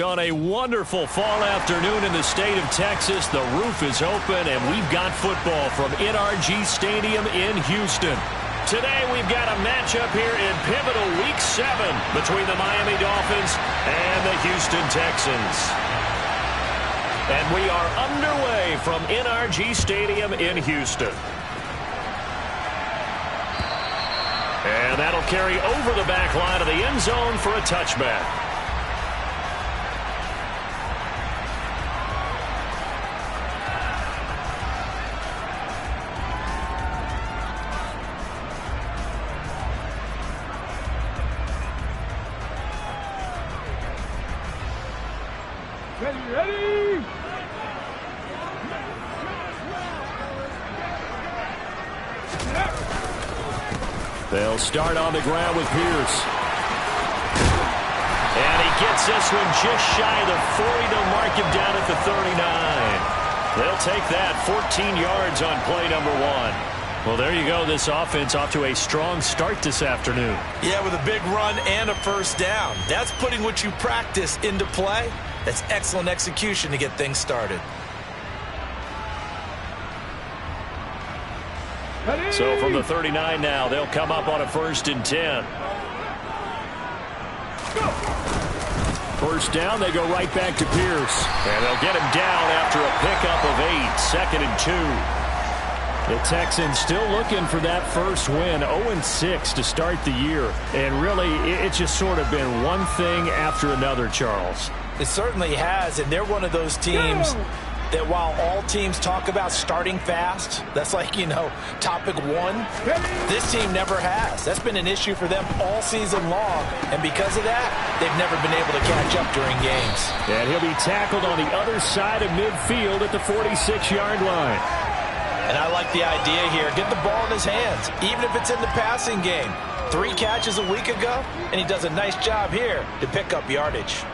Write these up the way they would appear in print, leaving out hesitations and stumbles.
On a wonderful fall afternoon in the state of Texas, the roof is open, and we've got football from NRG Stadium in Houston. Today, we've got a matchup here in pivotal Week 7 between the Miami Dolphins and the Houston Texans. And we are underway from NRG Stadium in Houston. And that'll carry over the back line of the end zone for a touchback. Ready? They'll start on the ground with Pierce. And he gets this one just shy of the 40 to mark him down at the 39. They'll take that 14 yards on play number 1. Well, there you go. This offense off to a strong start this afternoon. Yeah, with a big run and a first down. That's putting what you practice into play. That's excellent execution to get things started. So from the 39 now, they'll come up on a 1st and 10. First down, they go right back to Pierce. And they'll get him down after a pickup of 8, 2nd and 2. The Texans still looking for that first win, 0-6 to start the year. And really, it's just sort of been one thing after another, Charles. It certainly has, and they're one of those teams that while all teams talk about starting fast, that's like, topic 1, this team never has. That's been an issue for them all season long, and because of that, they've never been able to catch up during games. And he'll be tackled on the other side of midfield at the 46-yard line. And I like the idea here. Get the ball in his hands, even if it's in the passing game. 3 catches a week ago, and he does a nice job here to pick up yardage.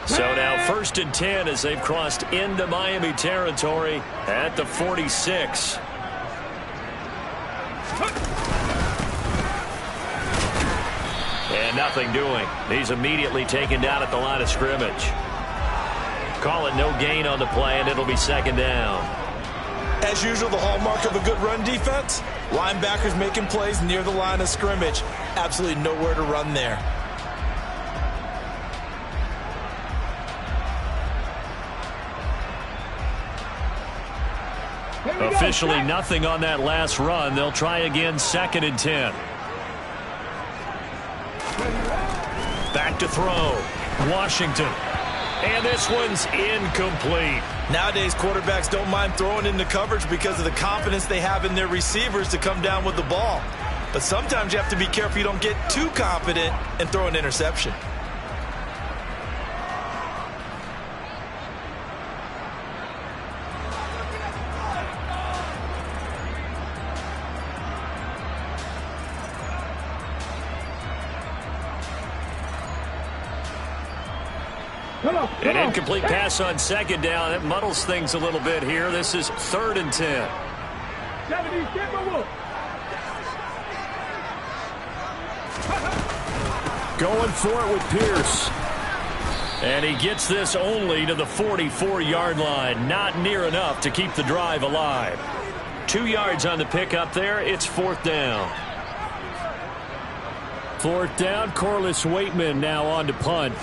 So now 1st and 10 as they've crossed into Miami territory at the 46. And nothing doing. He's immediately taken down at the line of scrimmage. Call it no gain on the play, and it'll be 2nd down. As usual, the hallmark of a good run defense, linebackers making plays near the line of scrimmage. Absolutely nowhere to run there. Officially nothing on that last run. They'll try again 2nd and 10. Back to throw. Washington. And this one's incomplete. Nowadays, quarterbacks don't mind throwing into coverage because of the confidence they have in their receivers to come down with the ball. But sometimes you have to be careful you don't get too confident and throw an interception. An incomplete pass on 2nd down. It muddles things a little bit here. This is 3rd and 10. Going for it with Pierce. And he gets this only to the 44-yard line. Not near enough to keep the drive alive. 2 yards on the pickup there. It's 4th down. 4th down. Corliss Waitman now on to punt.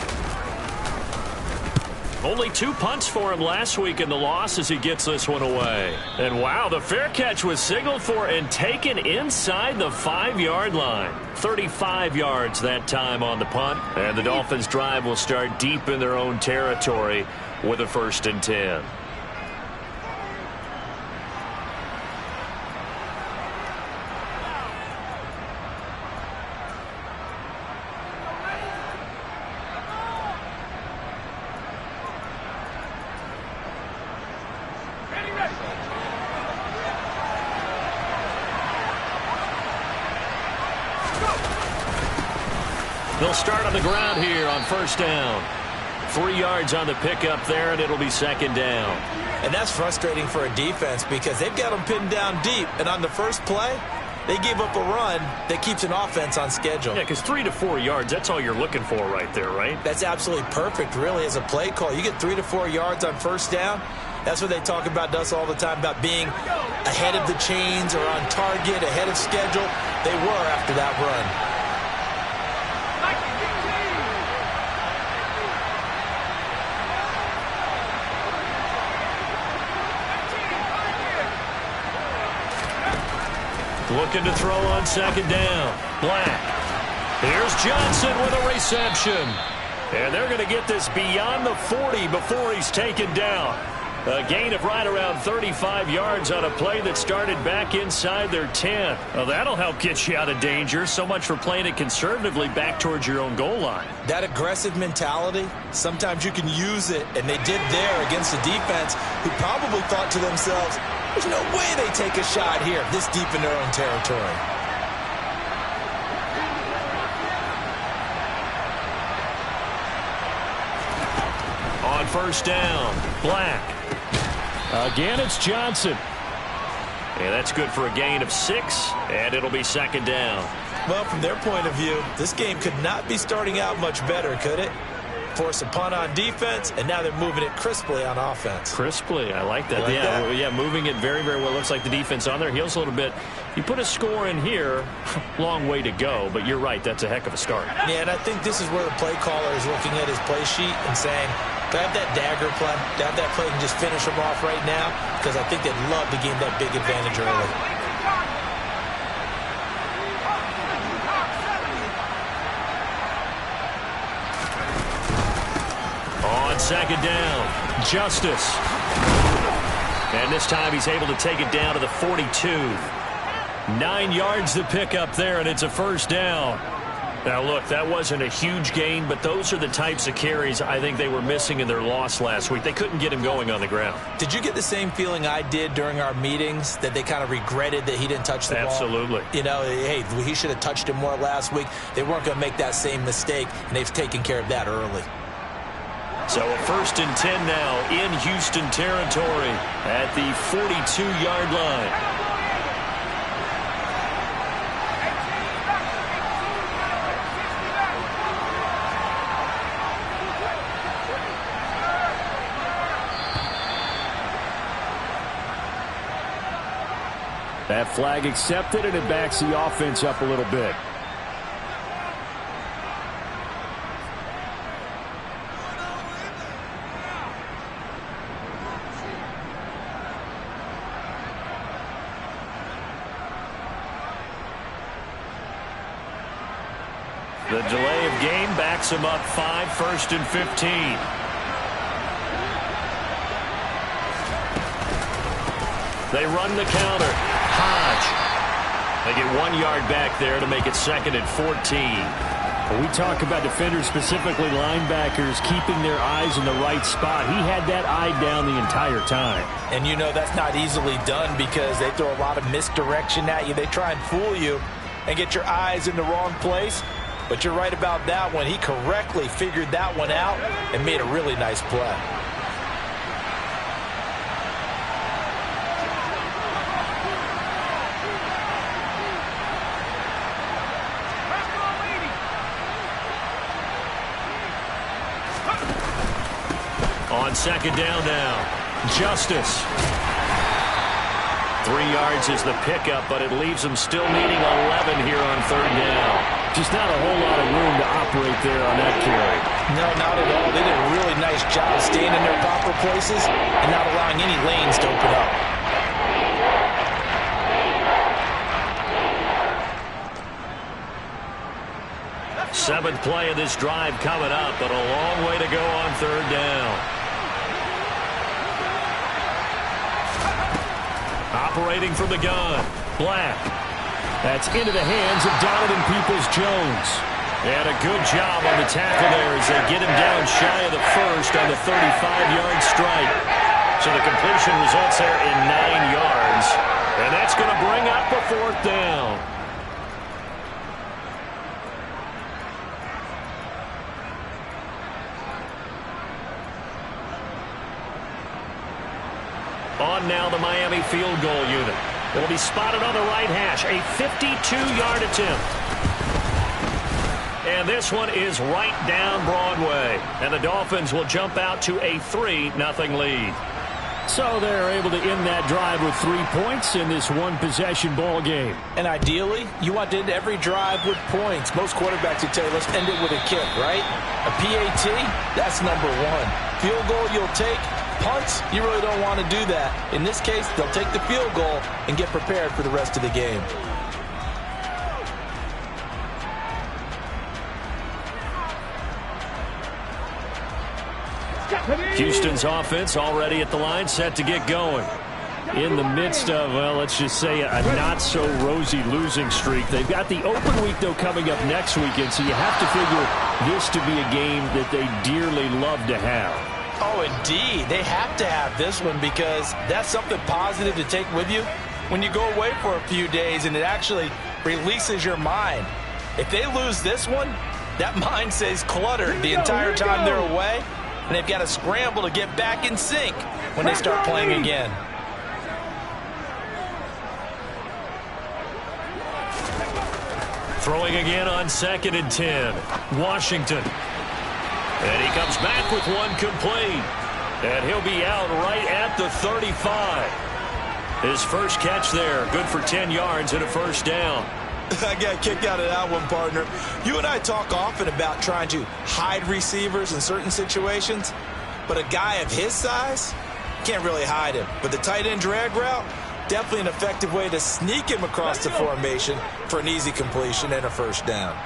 Only 2 punts for him last week in the loss as he gets this one away. And wow, the fair catch was signaled for and taken inside the 5-yard line. 35 yards that time on the punt. And the Dolphins' drive will start deep in their own territory with a 1st and 10. They'll start on the ground here on 1st down. 3 yards on the pickup there, and it'll be 2nd down. And that's frustrating for a defense because they've got them pinned down deep. And on the first play, They gave up a run that keeps an offense on schedule. Yeah, because 3 to 4 yards, that's all you're looking for right there, right? That's absolutely perfect, really, as a play call. You get 3 to 4 yards on first down. That's what they talk about us all the time, about being ahead of the chains or on target, ahead of schedule. They were after that run. Looking to throw on second down. Black. Here's Johnson with a reception. And they're going to get this beyond the 40 before he's taken down. A gain of right around 35 yards on a play that started back inside their 10. Well, that'll help get you out of danger. So much for playing it conservatively back towards your own goal line. That aggressive mentality, sometimes you can use it, and they did there against a defense who probably thought to themselves, there's no way they take a shot here this deep in their own territory. On first down, Black. Again, it's Johnson. And that's good for a gain of 6, and it'll be second down. Well, from their point of view, this game could not be starting out much better, could it? Force a punt on defense, and now they're moving it crisply on offense. Crisply, I like that. Yeah, moving it very, very well. Looks like the defense on their heels a little bit. You put a score in here, long way to go, but you're right, that's a heck of a start. Yeah, and I think this is where the play caller is looking at his play sheet and saying, do I have that dagger play? Do I have that play and just finish them off right now? Because I think they'd love to gain that big advantage early. On second down, Justice. And this time he's able to take it down to the 42. 9 yards to pick up there, and it's a first down. Now, look, that wasn't a huge gain, but those are the types of carries I think they were missing in their loss last week. They couldn't get him going on the ground. Did you get the same feeling I did during our meetings, that they kind of regretted that he didn't touch the ball? Absolutely. You know, hey, he should have touched it more last week. They weren't going to make that same mistake, and they've taken care of that early. So a 1st and 10 now in Houston territory at the 42-yard line. That flag accepted, and it backs the offense up a little bit. The delay of game backs him up 5, 1st and 15. They run the counter. Hodge. They get 1 yard back there to make it 2nd and 14. When we talk about defenders, specifically linebackers, keeping their eyes in the right spot, he had that eye down the entire time. And you know that's not easily done because they throw a lot of misdirection at you. They try and fool you and get your eyes in the wrong place. But you're right about that one. He correctly figured that one out and made a really nice play. On second down now, Justice. 3 yards is the pickup, but it leaves them still needing 11 here on 3rd down. Just not a whole lot of room to operate there on that carry. No, not at all. They did a really nice job of staying in their proper places and not allowing any lanes to open up. Seventh play of this drive coming up, but a long way to go on 3rd down. Operating from the gun, Black. That's into the hands of Donovan Peoples-Jones. And a good job on the tackle there as they get him down shy of the first on the 35-yard strike. So the completion results there in 9 yards. And that's going to bring up a 4th down. On now the Miami field goal unit. It'll be spotted on the right hash. A 52-yard attempt. And this one is right down Broadway. And the Dolphins will jump out to a 3-0 lead. So they're able to end that drive with 3 points in this one-possession ball game. And ideally, you want to end every drive with points. Most quarterbacks would tell you, let's end it with a kick, right? A PAT, that's number one. Field goal you'll take. Punts, you really don't want to do that. In this case, they'll take the field goal and get prepared for the rest of the game. Houston's offense already at the line, set to get going. In the midst of, well, let's just say a not-so-rosy losing streak. They've got the open week, though, coming up next weekend, so you have to figure this to be a game that they dearly love to have. Oh, indeed. They have to have this one because that's something positive to take with you when you go away for a few days, and it actually releases your mind. If they lose this one, that mind stays cluttered the entire time they're away, and they've got to scramble to get back in sync when they start playing again. Throwing again on 2nd and 10. Washington. And he comes back with one complete. And he'll be out right at the 35. His first catch there, good for 10 yards and a first down. I got kicked out of that one, partner. You and I talk often about trying to hide receivers in certain situations, but a guy of his size can't really hide him. But the tight end drag route, definitely an effective way to sneak him across the formation for an easy completion and a first down.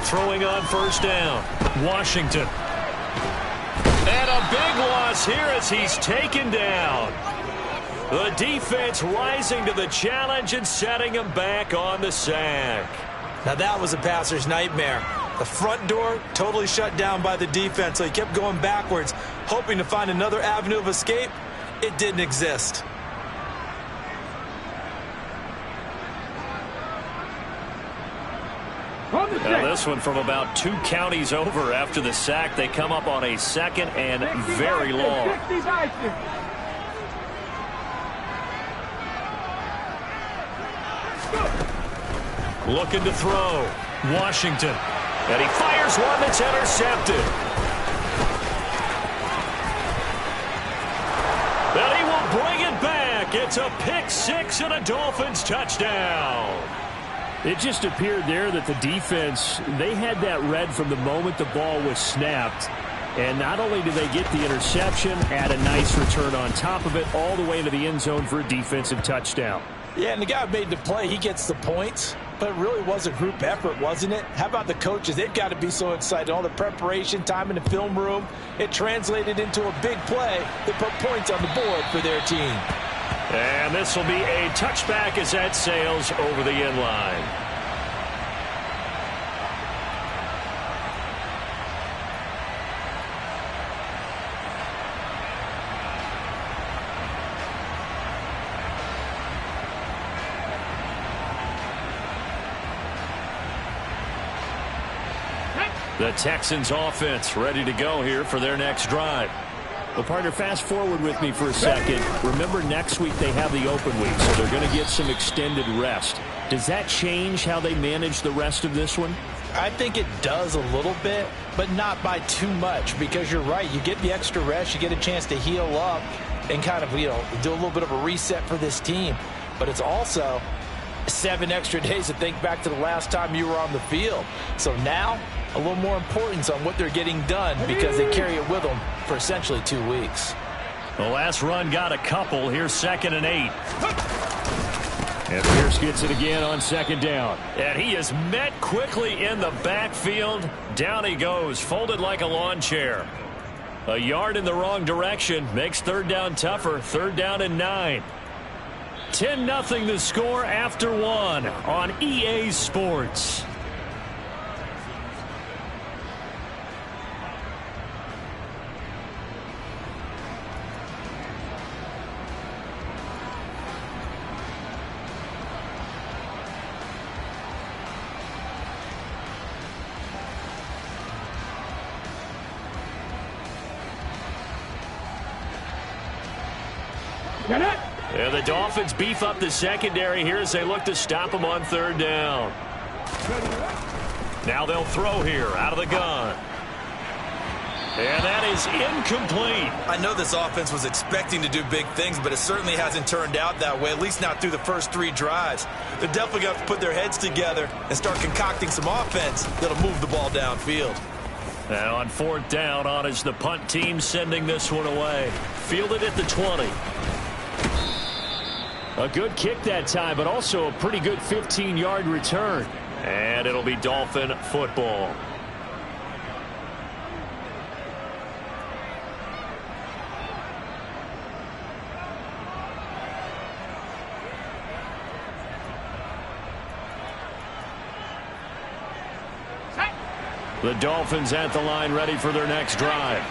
Throwing on first down, Washington. And a big loss here as he's taken down. The defense rising to the challenge and setting him back on the sack. Now that was a passer's nightmare. The front door totally shut down by the defense, so he kept going backwards, hoping to find another avenue of escape. It didn't exist. Now this one from about 2 counties over after the sack. They come up on a 2nd and very long. Looking to throw. Washington. And he fires one that's intercepted. And he will bring it back. It's a pick 6 and a Dolphins touchdown. It just appeared there that the defense, they had that read from the moment the ball was snapped. And not only did they get the interception, add a nice return on top of it, all the way into the end zone for a defensive touchdown. Yeah, and the guy who made the play, he gets the points. But it really was a group effort, wasn't it? How about the coaches? They've got to be so excited. All the preparation time in the film room, it translated into a big play that put points on the board for their team. And this will be a touchback as that sails over the end line. The Texans offense ready to go here for their next drive. Well, partner, fast forward with me for a second. Remember, next week they have the open week, so they're going to get some extended rest. Does that change how they manage the rest of this one? I think it does a little bit, but not by too much, because you're right. You get the extra rest, you get a chance to heal up and kind of, do a little bit of a reset for this team. But it's also 7 extra days to think back to the last time you were on the field. So now, a little more importance on what they're getting done because they carry it with them for essentially 2 weeks. The last run got a couple. Here's 2nd and 8. And Pierce gets it again on 2nd down. And he is met quickly in the backfield. Down he goes, folded like a lawn chair. A yard in the wrong direction makes 3rd down tougher. 3rd down and 9. 10-0 the score after 1 on EA Sports. And the Dolphins beef up the secondary here as they look to stop them on third down. Now they'll throw here out of the gun. And that is incomplete. I know this offense was expecting to do big things, but it certainly hasn't turned out that way, at least not through the first 3 drives. They're definitely going to have to put their heads together and start concocting some offense that'll move the ball downfield. Now on fourth down, on is the punt team sending this one away. Fielded at the 20. A good kick that time, but also a pretty good 15-yard return. And it'll be Dolphin football. The Dolphins at the line, ready for their next drive.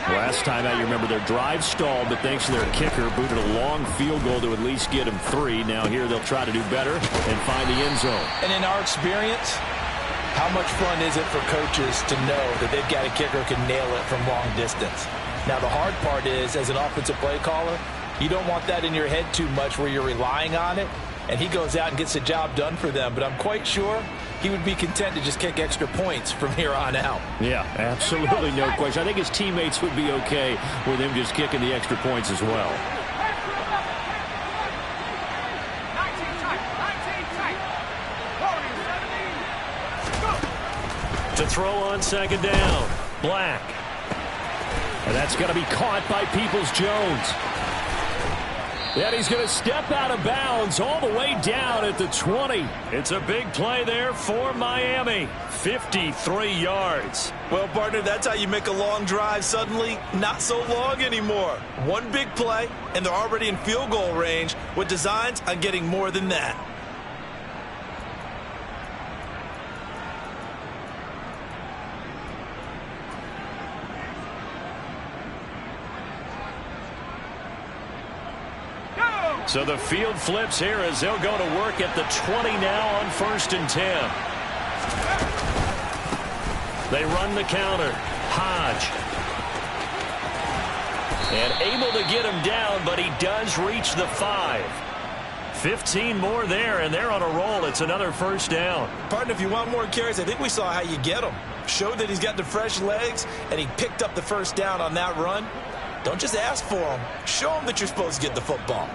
Last time out, you remember their drive stalled, but thanks to their kicker, booted a long field goal to at least get them 3. Now here they'll try to do better and find the end zone. And in our experience, how much fun is it for coaches to know that they've got a kicker who can nail it from long distance? Now the hard part is, as an offensive play caller, you don't want that in your head too much where you're relying on it, and he goes out and gets the job done for them. But I'm quite sure he would be content to just kick extra points from here on out. Yeah, absolutely no question. I think his teammates would be okay with him just kicking the extra points as well. To throw on second down, Black. And that's going to be caught by Peoples-Jones. And he's going to step out of bounds all the way down at the 20. It's a big play there for Miami. 53 yards. Well, partner, that's how you make a long drive suddenly not so long anymore. One big play, and they're already in field goal range with designs on getting more than that. So the field flips here as they'll go to work at the 20 now on 1st and 10. They run the counter. Hodge. And able to get him down, but he does reach the 5. 15 more there, and they're on a roll. It's another first down. Partner, if you want more carries, I think we saw how you get him. Showed that he's got the fresh legs, and he picked up the first down on that run. Don't just ask for him. Show him that you're supposed to get the football.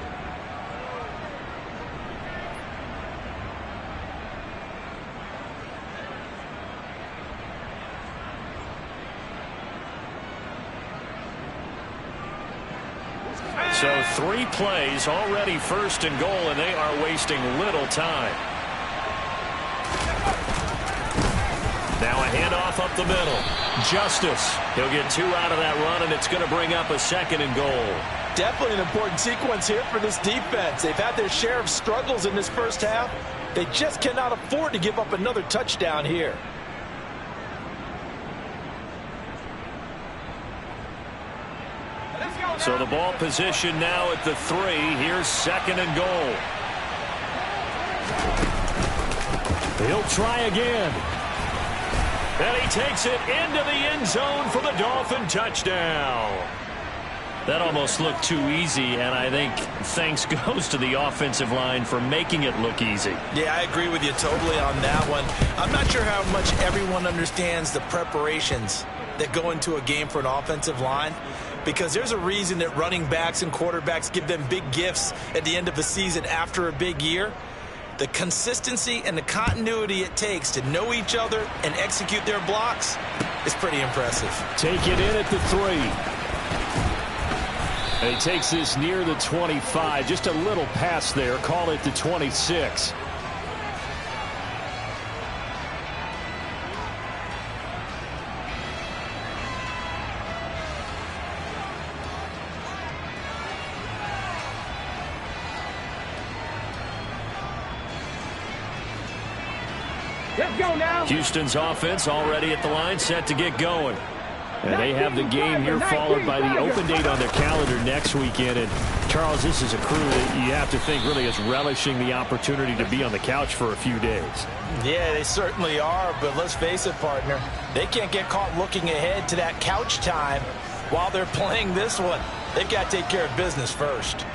So 3 plays, already 1st and goal, and they are wasting little time. Now a handoff up the middle. Justice. He'll get 2 out of that run, and it's going to bring up a 2nd and goal. Definitely an important sequence here for this defense. They've had their share of struggles in this first half. They just cannot afford to give up another touchdown here. So the ball position now at the 3. Here's 2nd and goal. He'll try again. And he takes it into the end zone for the Dolphin touchdown. That almost looked too easy, and I think thanks goes to the offensive line for making it look easy. Yeah, I agree with you totally on that one. I'm not sure how much everyone understands the preparations that go into a game for an offensive line, because there's a reason that running backs and quarterbacks give them big gifts at the end of the season after a big year. The consistency and the continuity it takes to know each other and execute their blocks is pretty impressive. Take it in at the 3. And he takes this near the 25. Just a little pass there. Call it the 26. Let's go now. Houston's offense already at the line, set to get going. And they have the game here followed by the open date on their calendar next weekend. And, Charles, this is a crew that you have to think really is relishing the opportunity to be on the couch for a few days. Yeah, they certainly are, but let's face it, partner. They can't get caught looking ahead to that couch time while they're playing this one. They've got to take care of business first.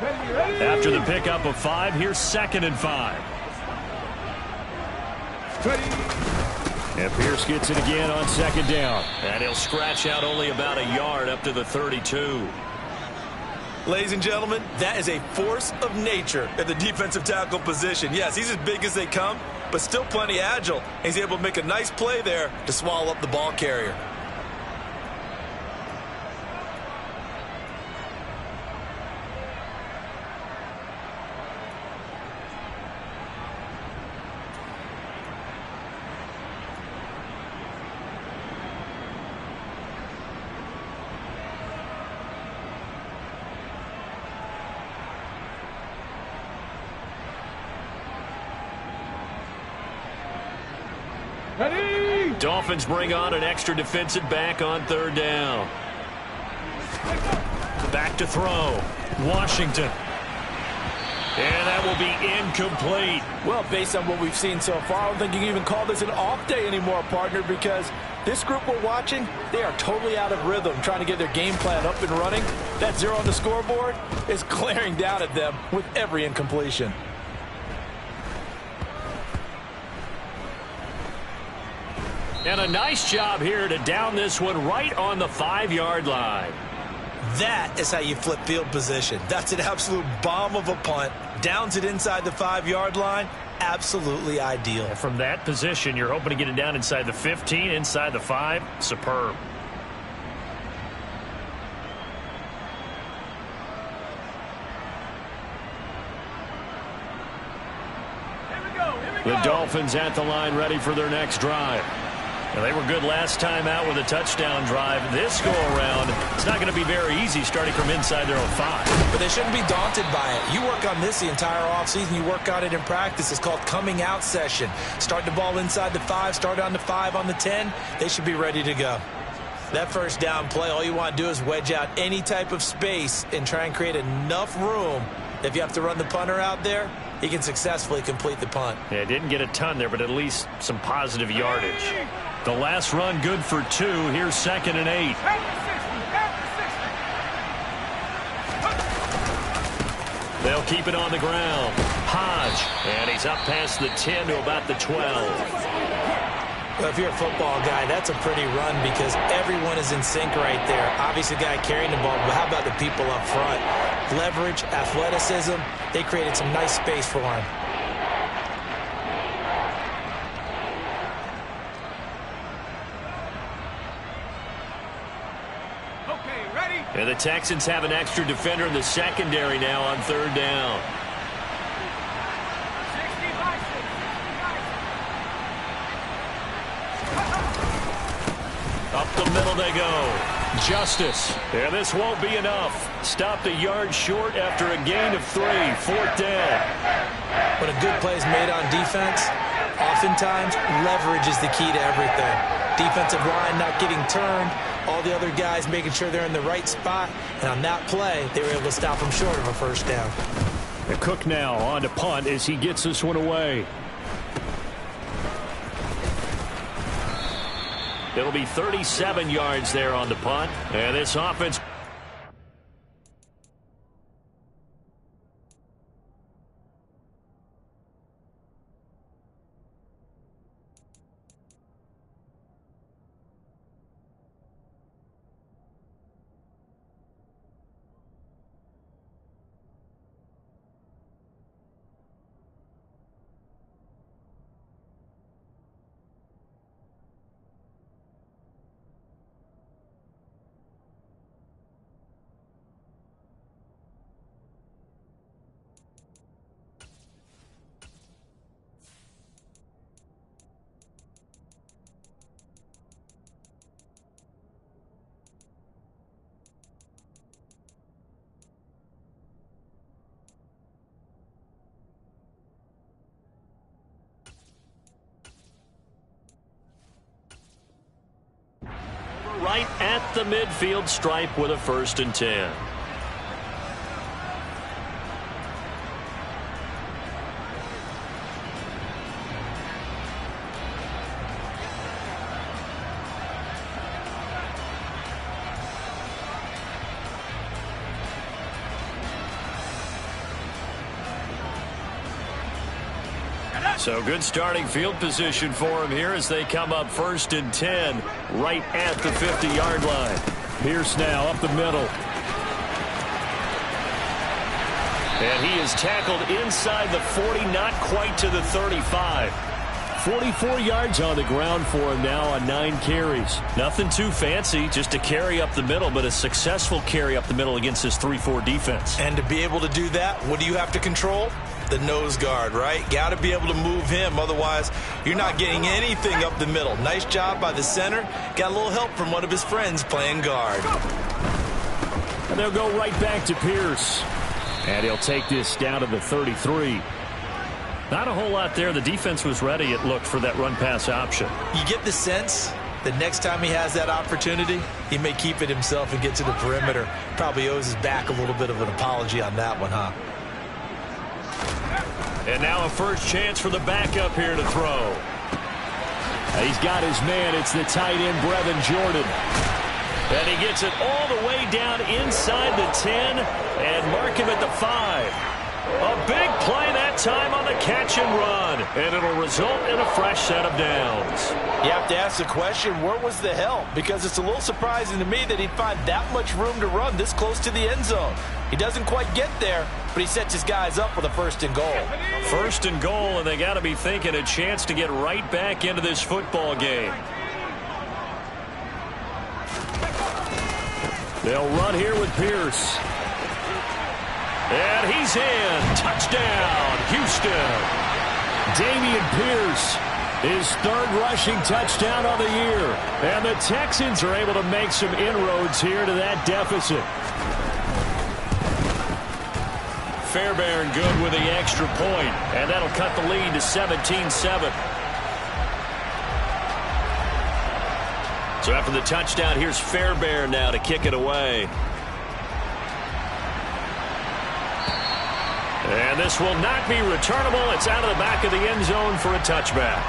After the pickup of 5, here's 2nd and 5. And Pierce gets it again on 2nd down. And he'll scratch out only about a yard up to the 32. Ladies and gentlemen, that is a force of nature at the defensive tackle position. Yes, he's as big as they come, but still plenty agile. He's able to make a nice play there to swallow up the ball carrier. Dolphins bring on an extra defensive back on 3rd down. Back to throw. Washington. And that will be incomplete. Well, based on what we've seen so far, I don't think you can even call this an off day anymore, partner, because this group we're watching, they are totally out of rhythm, trying to get their game plan up and running. That 0 on the scoreboard is glaring down at them with every incompletion. And a nice job here to down this one right on the 5-yard line. That is how you flip field position. That's an absolute bomb of a punt. Downs it inside the 5-yard line. Absolutely ideal. And from that position, you're hoping to get it down inside the 15, inside the 5. Superb. The Dolphins at the line, ready for their next drive. And they were good last time out with a touchdown drive. This go-around, it's not going to be very easy starting from inside their own 5. But they shouldn't be daunted by it. You work on this the entire offseason. You work on it in practice. It's called coming out session. Start the ball inside the 5, start on the 5, on the 10. They should be ready to go. That first down play, all you want to do is wedge out any type of space and try and create enough room. If you have to run the punter out there, he can successfully complete the punt. Yeah, didn't get a ton there, but at least some positive yardage. The last run good for 2. Here's 2nd and 8. They'll keep it on the ground. Hodge, and he's up past the 10 to about the 12. Well, if you're a football guy, that's a pretty run because everyone is in sync right there. Obviously, the guy carrying the ball, but how about the people up front? Leverage, athleticism, they created some nice space for him. And the Texans have an extra defender in the secondary now on 3rd down. Up the middle they go. Justice. And this won't be enough. Stopped a yard short after a gain of 3. 4th down. When a good play is made on defense, oftentimes leverage is the key to everything. Defensive line not getting turned, all the other guys making sure they're in the right spot, and on that play, they were able to stop them short of a 1st down. And Cook now on to punt as he gets this one away. It'll be 37 yards there on the punt, and this offense... right at the midfield stripe with a 1st and 10. So good starting field position for him here as they come up 1st and 10 right at the 50-yard line. Pierce now up the middle. And he is tackled inside the 40, not quite to the 35. 44 yards on the ground for him now on 9 carries. Nothing too fancy, just a carry up the middle, but a successful carry up the middle against this 3-4 defense. And to be able to do that, what do you have to control? The nose guard, right? Got to be able to move him. Otherwise, you're not getting anything up the middle. Nice job by the center. Got a little help from one of his friends playing guard. And they'll go right back to Pierce. And he'll take this down to the 33. Not a whole lot there. The defense was ready, it looked, for that run-pass option. You get the sense that next time he has that opportunity, he may keep it himself and get to the perimeter. Probably owes his back a little bit of an apology on that one, huh? And now a first chance for the backup here to throw. He's got his man. It's the tight end, Brevin Jordan. And he gets it all the way down inside the 10 and mark him at the 5. A big play that time on the catch and run. And it'll result in a fresh set of downs. You have to ask the question, where was the help? Because it's a little surprising to me that he'd find that much room to run this close to the end zone. He doesn't quite get there, but he sets his guys up with a 1st and goal. 1st and goal, and they got to be thinking a chance to get right back into this football game. They'll run here with Pierce. And he's in. Touchdown, Houston. Dameon Pierce, his 3rd rushing touchdown of the year. And the Texans are able to make some inroads here to that deficit. Fairbairn good with the extra point, and that'll cut the lead to 17-7. So after the touchdown, here's Fairbairn now to kick it away. And this will not be returnable. It's out of the back of the end zone for a touchback.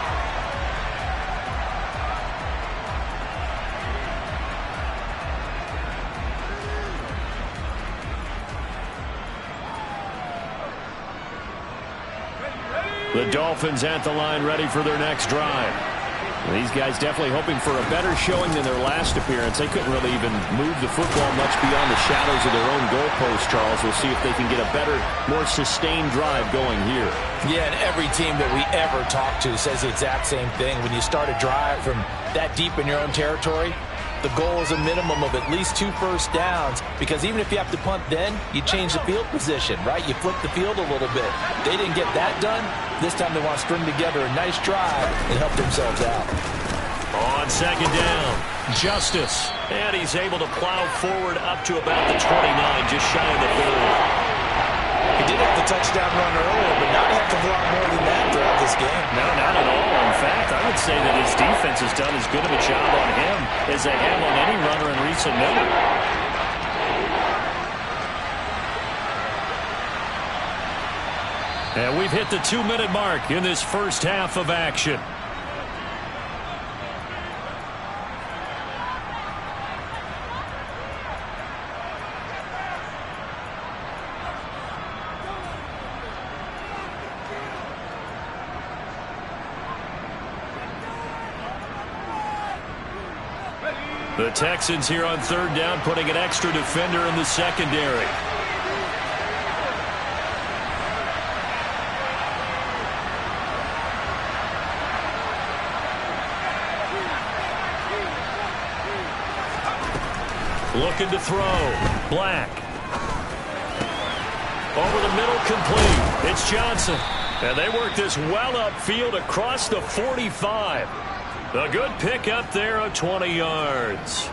The Dolphins at the line ready for their next drive. These guys definitely hoping for a better showing than their last appearance. They couldn't really even move the football much beyond the shadows of their own goalpost, Charles. We'll see if they can get a better, more sustained drive going here. Yeah, and every team that we ever talk to says the exact same thing. When you start a drive from that deep in your own territory, the goal is a minimum of at least 2 first downs, because even if you have to punt then, you change the field position, right? You flip the field a little bit. They didn't get that done. This time they want to string together a nice drive and help themselves out. On 2nd down, Justice. And he's able to plow forward up to about the 29, just shy of the 30. He did have the touchdown run earlier, but not a heck of a lot more than that throughout this game. No, not at all. In fact, I would say that his defense has done as good of a job on him as they have on any runner in recent memory. And we've hit the 2-minute mark in this first half of action. The Texans here on 3rd down, putting an extra defender in the secondary. Looking to throw. Black. Over the middle, complete. It's Johnson. And they work this well upfield across the 45. A good pick up there of 20 yards.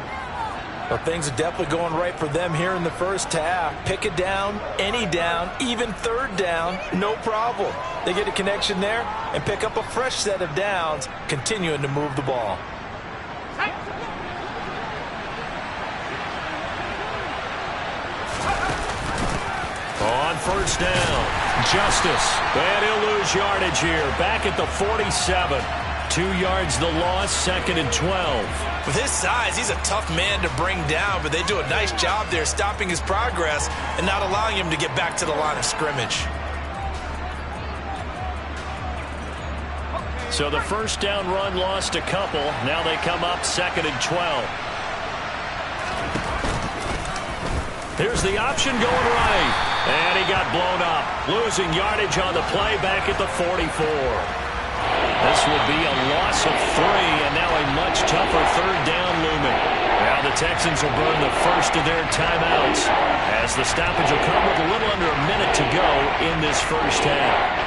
Well, things are definitely going right for them here in the first half. Pick it down, any down, even 3rd down, no problem. They get a connection there and pick up a fresh set of downs, continuing to move the ball. On 1st down, Justice. And he'll lose yardage here, back at the 47. 2 yards the loss, 2nd and 12. With his size, he's a tough man to bring down, but they do a nice job there stopping his progress and not allowing him to get back to the line of scrimmage. So the first down run lost a couple. Now they come up 2nd and 12. Here's the option going right. And he got blown up. Losing yardage on the play back at the 44. This will be a loss of 3, and now a much tougher 3rd down looming. Now the Texans will burn the first of their timeouts as the stoppage will come with a little under a minute to go in this first half.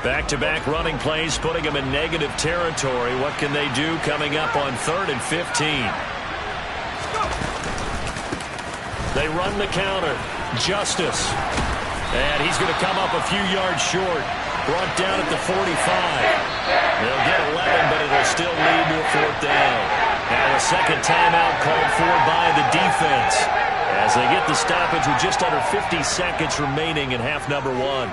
Back-to-back running plays putting them in negative territory. What can they do coming up on 3rd and 15? They run the counter. Justice. And he's going to come up a few yards short. Brought down at the 45. They'll get 11, but it'll still lead to a 4th down. Now a second timeout called for by the defense as they get the stoppage with just under 50 seconds remaining in half number 1.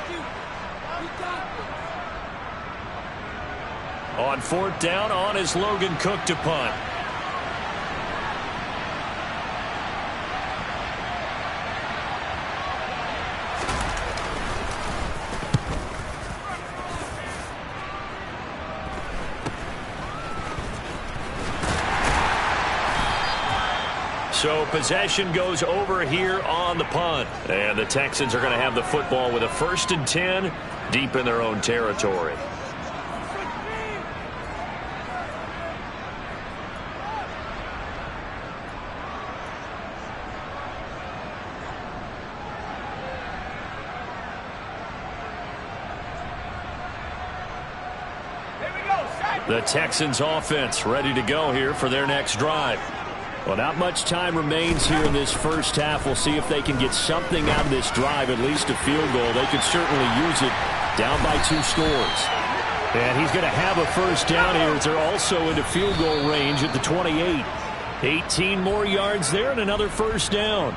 On 4th down, on is Logan Cook to punt. So possession goes over here on the punt. And the Texans are going to have the football with a 1st and 10 deep in their own territory. The Texans offense ready to go here for their next drive. Well, not much time remains here in this first half. We'll see if they can get something out of this drive, at least a field goal. They could certainly use it down by 2 scores. And he's going to have a first down here as they're also into field goal range at the 28. 18 more yards there and another first down.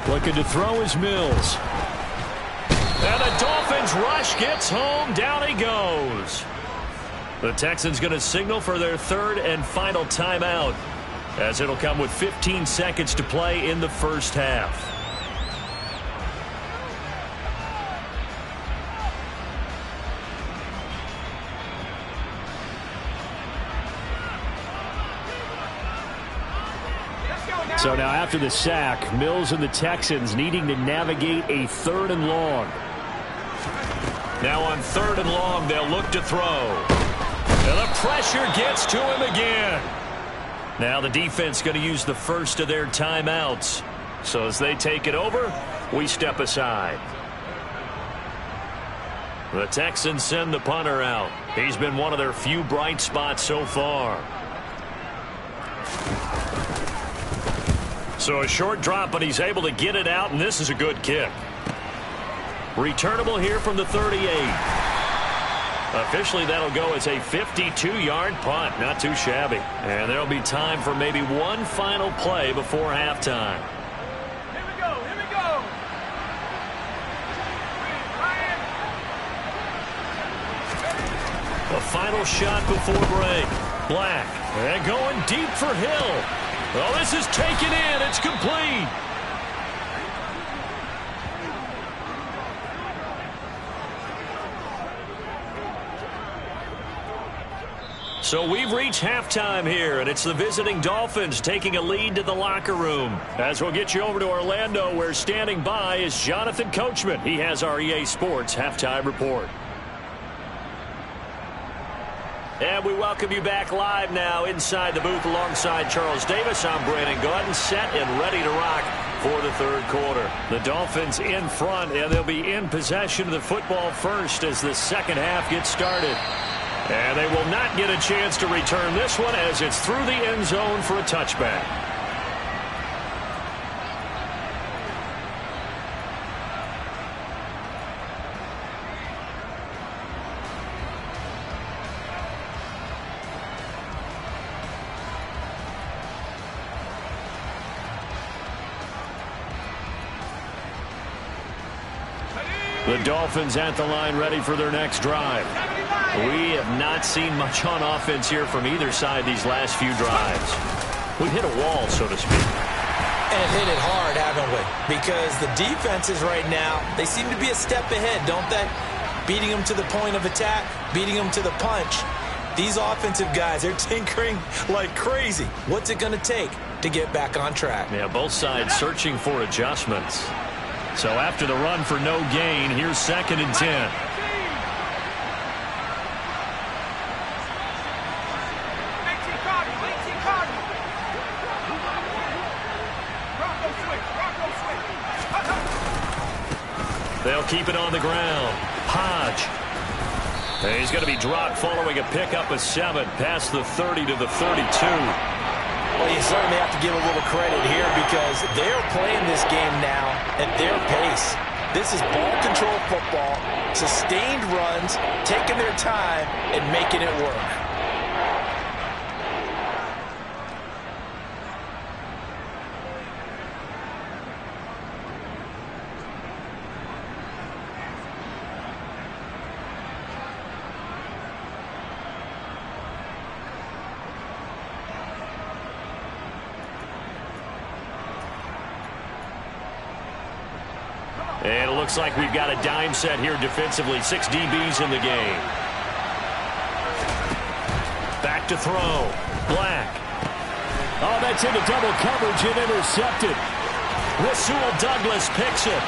Looking to throw is Mills. And the Dolphins rush gets home. Down he goes. The Texans going to signal for their 3rd and final timeout as it'll come with 15 seconds to play in the first half. So now after the sack, Mills and the Texans needing to navigate a 3rd and long. Now on 3rd and long, they'll look to throw. And the pressure gets to him again. Now the defense going to use the first of their timeouts. So as they take it over, we step aside. The Texans send the punter out. He's been one of their few bright spots so far. So a short drop, but he's able to get it out, and this is a good kick. Returnable here from the 38. Officially, that'll go as a 52-yard punt. Not too shabby. And there'll be time for maybe one final play before halftime. Here we go, here we go. A final shot before break. Black. And going deep for Hill. Well, this is taken in. It's complete. So we've reached halftime here, and it's the visiting Dolphins taking a lead to the locker room. As we'll get you over to Orlando, where standing by is Jonathan Coachman. He has our EA Sports halftime report. And we welcome you back live now inside the booth alongside Charles Davis. I'm Brandon Gaudin, set and ready to rock for the 3rd quarter. The Dolphins in front, and they'll be in possession of the football first as the second half gets started. And they will not get a chance to return this one as it's through the end zone for a touchback. The Dolphins at the line ready for their next drive. We have not seen much on offense here from either side these last few drives. We've hit a wall, so to speak. And hit it hard, haven't we? Because the defenses right now, they seem to be a step ahead, don't they? Beating them to the point of attack, beating them to the punch. These offensive guys, they're tinkering like crazy. What's it going to take to get back on track? Yeah, both sides searching for adjustments. So after the run for no gain, here's 2nd and 10. They'll keep it on the ground. Hodge. He's going to be dropped following a pickup of 7 past the 30 to the 32. Well, you certainly have to give a little credit here because they're playing this game now at their pace. This is ball control football, sustained runs, taking their time and making it work. And it looks like we've got a dime set here defensively. 6 DBs in the game. Back to throw. Black. Oh, that's into double coverage and intercepted. Rasul Douglas picks it.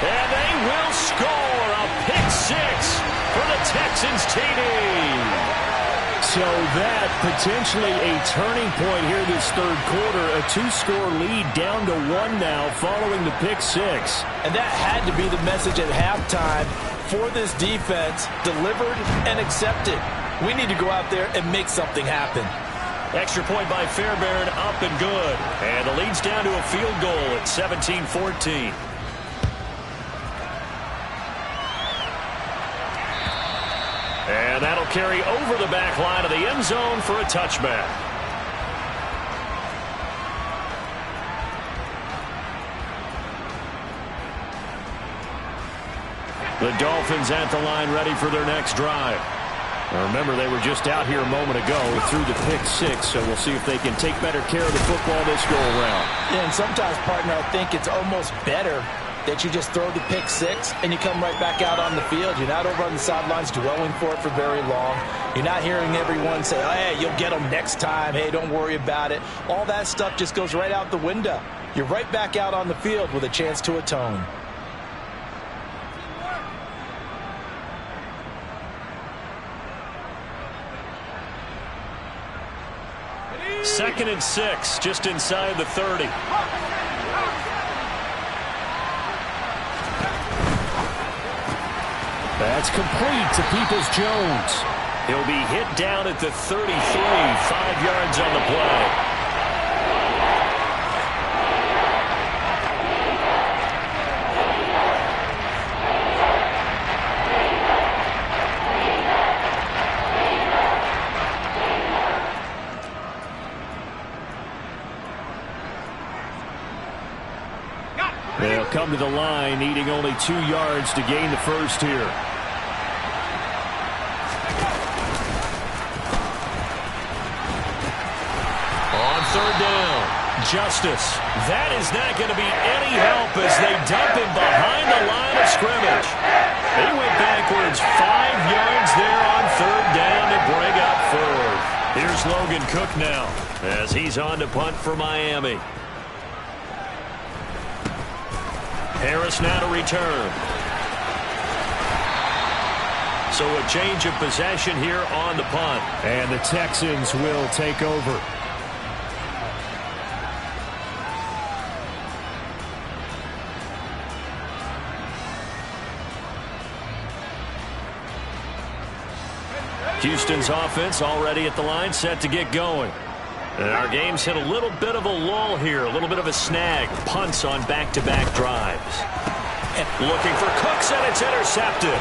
And they will score a pick 6 for the Texans TD. So that potentially a turning point here this third quarter. A 2-score lead down to 1 now following the pick 6. And that had to be the message at halftime for this defense. Delivered and accepted. We need to go out there and make something happen. Extra point by Fairbairn, up and good. And the lead's down to a field goal at 17-14. And that'll carry over the back line of the end zone for a touchback. The Dolphins at the line ready for their next drive. Now remember, they were just out here a moment ago through the pick 6, so we'll see if they can take better care of the football this go-around. Yeah, and sometimes, partner, I think it's almost better that you just throw the pick 6 and you come right back out on the field. You're not over on the sidelines dwelling for it for very long. You're not hearing everyone say, oh, hey, you'll get them next time. Hey, don't worry about it. All that stuff just goes right out the window. You're right back out on the field with a chance to atone. Second and 6, just inside the 30. That's complete to Peoples-Jones. He'll be hit down at the 33, 5 yards on the play. They'll come to the line, needing only 2 yards to gain the first here. On third down, Justice. That is not going to be any help as they dump him behind the line of scrimmage. They went backwards 5 yards there on third down to bring up 4th. Here's Logan Cook now as he's on to punt for Miami. Harris now to return. So a change of possession here on the punt. And the Texans will take over. Houston's offense already at the line, set to get going. And our game's hit a little bit of a lull here, a little bit of a snag. Punts on back-to-back drives. And looking for Cooks, and it's intercepted.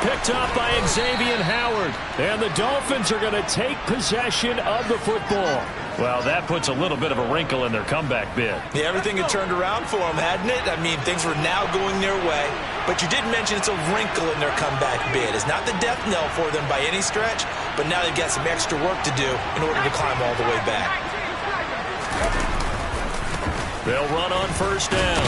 Picked up by Xavier Howard. And the Dolphins are going to take possession of the football. Well, that puts a little bit of a wrinkle in their comeback bid. Yeah, everything had turned around for them, hadn't it? I mean, things were now going their way. but you did mention it's a wrinkle in their comeback bid. It's not the death knell for them by any stretch, but now they've got some extra work to do in order to climb all the way back. They'll run on first down.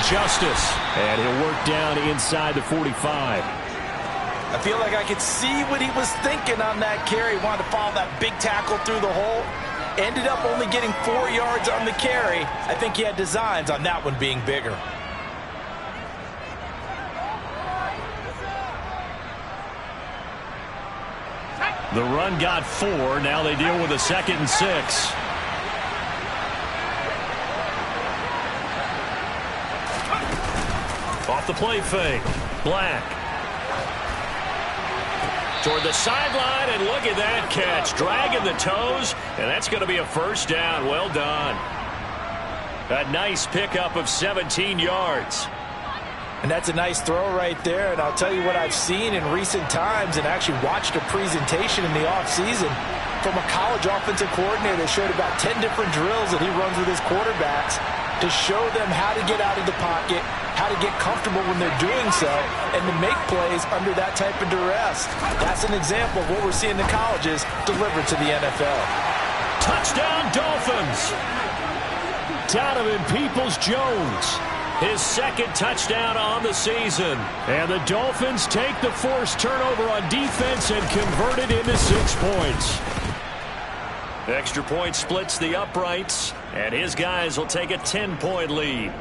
Justice, and he'll work down inside the 45. I feel like I could see what he was thinking on that carry. He wanted to follow that big tackle through the hole. Ended up only getting 4 yards on the carry. I think he had designs on that one being bigger. The run got 4. Now they deal with a 2nd and 6. Off the play fake. Black. Toward the sideline, and look at that catch. Dragging the toes, and that's going to be a first down. Well done. A nice pickup of 17 yards. And that's a nice throw right there. And I'll tell you what I've seen in recent times and actually watched a presentation in the offseason from a college offensive coordinator that showed about 10 different drills that he runs with his quarterbacks to show them how to get out of the pocket, how to get comfortable when they're doing so, and to make plays under that type of duress. That's an example of what we're seeing in colleges delivered to the NFL. Touchdown, Dolphins! Donovan Peoples-Jones. His 2nd touchdown on the season. And the Dolphins take the forced turnover on defense and convert it into 6 points. Extra point splits the uprights, and his guys will take a 10-point lead.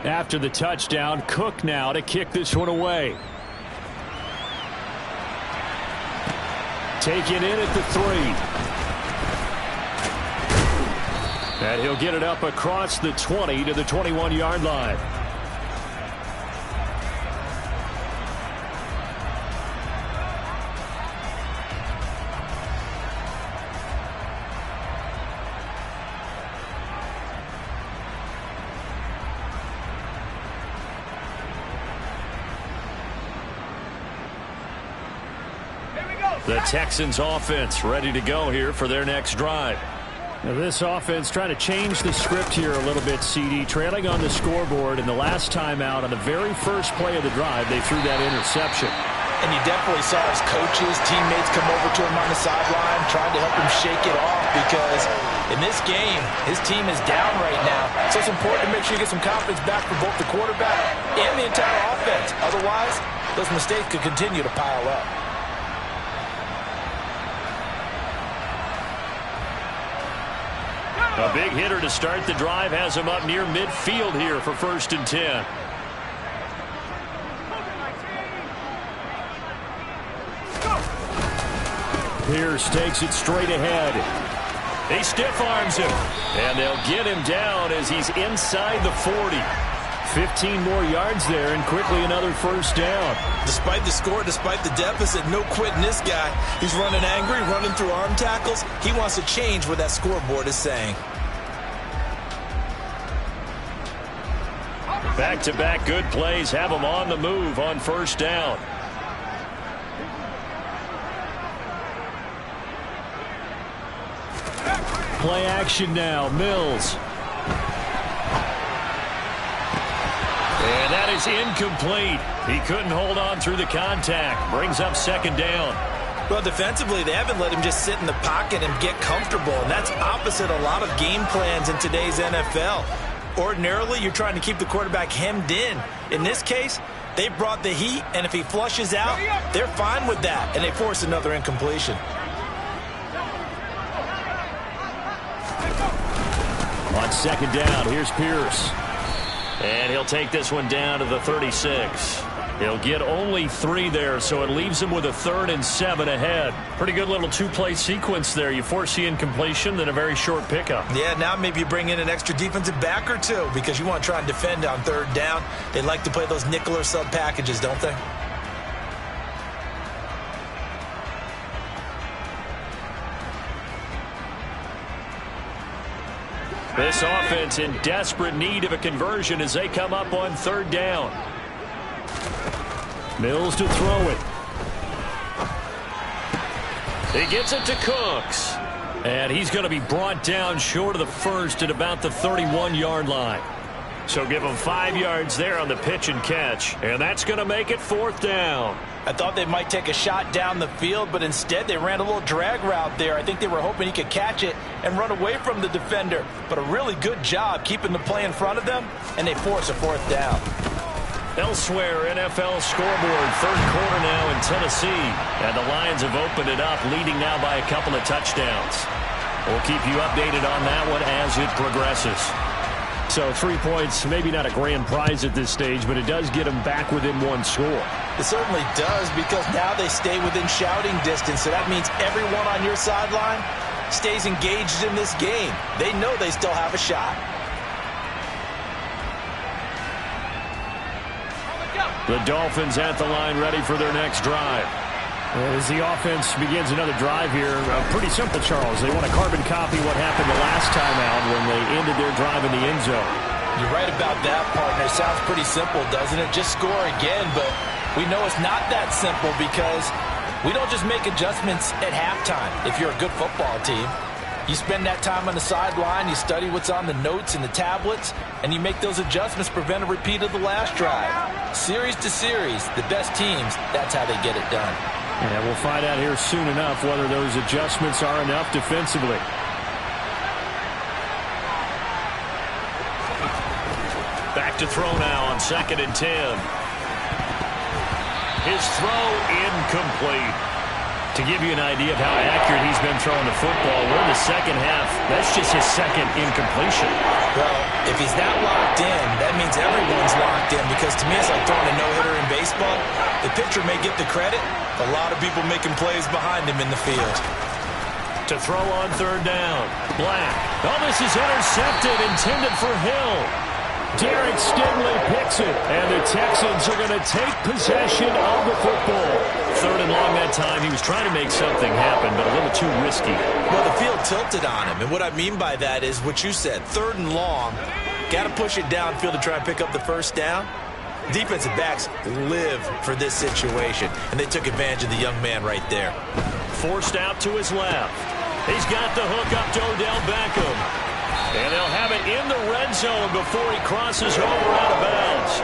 After the touchdown, Cook now to kick this one away. Taken in at the 3. And he'll get it up across the 20 to the 21-yard line. The Texans offense ready to go here for their next drive. Now this offense trying to change the script here a little bit, CD. Trailing on the scoreboard, and the last time out on the very first play of the drive, they threw that interception. And you definitely saw his coaches, teammates come over to him on the sideline, trying to help him shake it off, because in this game, his team is down right now. So it's important to make sure you get some confidence back for both the quarterback and the entire offense. Otherwise, those mistakes could continue to pile up. A big hitter to start the drive has him up near midfield here for 1st and 10. Pierce takes it straight ahead. He stiff arms him, and they'll get him down as he's inside the 40. 15 more yards there, and quickly another first down. Despite the score, despite the deficit, no quitting this guy. He's running angry, running through arm tackles. He wants to change what that scoreboard is saying. Back-to-back good plays have him on the move on first down. Play action now, Mills. And that is incomplete. He couldn't hold on through the contact. Brings up 2nd down. Well, defensively, they haven't let him just sit in the pocket and get comfortable, and that's opposite a lot of game plans in today's NFL. Ordinarily, you're trying to keep the quarterback hemmed in. In this case, they brought the heat, and if he flushes out, they're fine with that, and they force another incompletion. On 2nd down, here's Pierce. And he'll take this one down to the 36. He'll get only 3 there, so it leaves him with a 3rd and 7 ahead. Pretty good little 2-play sequence there. You force the incompletion, then a very short pickup. Yeah, now maybe you bring in an extra defensive back or 2 because you want to try and defend on 3rd down. They like to play those nickel or sub packages, don't they? This offense in desperate need of a conversion as they come up on 3rd down. Mills to throw it. He gets it to Cooks. And he's going to be brought down short of the 1st at about the 31-yard line. So give them 5 yards there on the pitch and catch, and that's going to make it 4th down. I thought they might take a shot down the field, but instead they ran a little drag route there. I think they were hoping he could catch it and run away from the defender. But a really good job keeping the play in front of them, and they force a 4th down. Elsewhere, NFL scoreboard, 3rd quarter now in Tennessee. And the Lions have opened it up, leading now by a couple of touchdowns. We'll keep you updated on that one as it progresses. So 3 points, maybe not a grand prize at this stage, but it does get them back within 1 score. It certainly does, because now they stay within shouting distance. So that means everyone on your sideline stays engaged in this game. They know they still have a shot. The Dolphins at the line, ready for their next drive. As the offense begins another drive here, pretty simple, Charles. They want to carbon copy what happened the last time out when they ended their drive in the end zone. You're right about that, partner. Sounds pretty simple, doesn't it? Just score again, but we know it's not that simple because we don't just make adjustments at halftime if you're a good football team. You spend that time on the sideline, you study what's on the notes and the tablets, and you make those adjustments to prevent a repeat of the last drive. Series to series, the best teams, that's how they get it done. And we'll find out here soon enough whether those adjustments are enough defensively. Back to throw now on 2nd and 10. His throw incomplete. To give you an idea of how accurate he's been throwing the football, we're in the second half. That's just his 2nd incompletion. Well, if he's that locked in, that means everyone's locked in, because to me it's like throwing a no-hitter in baseball. The pitcher may get the credit, a lot of people making plays behind him in the field. To throw on 3rd down. Black. Oh, this is intercepted, intended for Hill. Derek Stingley picks it, and the Texans are going to take possession of the football. 3rd and long that time. He was trying to make something happen, but a little too risky. Well, the field tilted on him, and what I mean by that is what you said. 3rd and long, got to push it downfield to try and pick up the 1st down. Defensive backs live for this situation, and they took advantage of the young man right there. Forced out to his left. He's got the hook up to Odell Beckham. And they'll have it in the red zone before he crosses over out of bounds.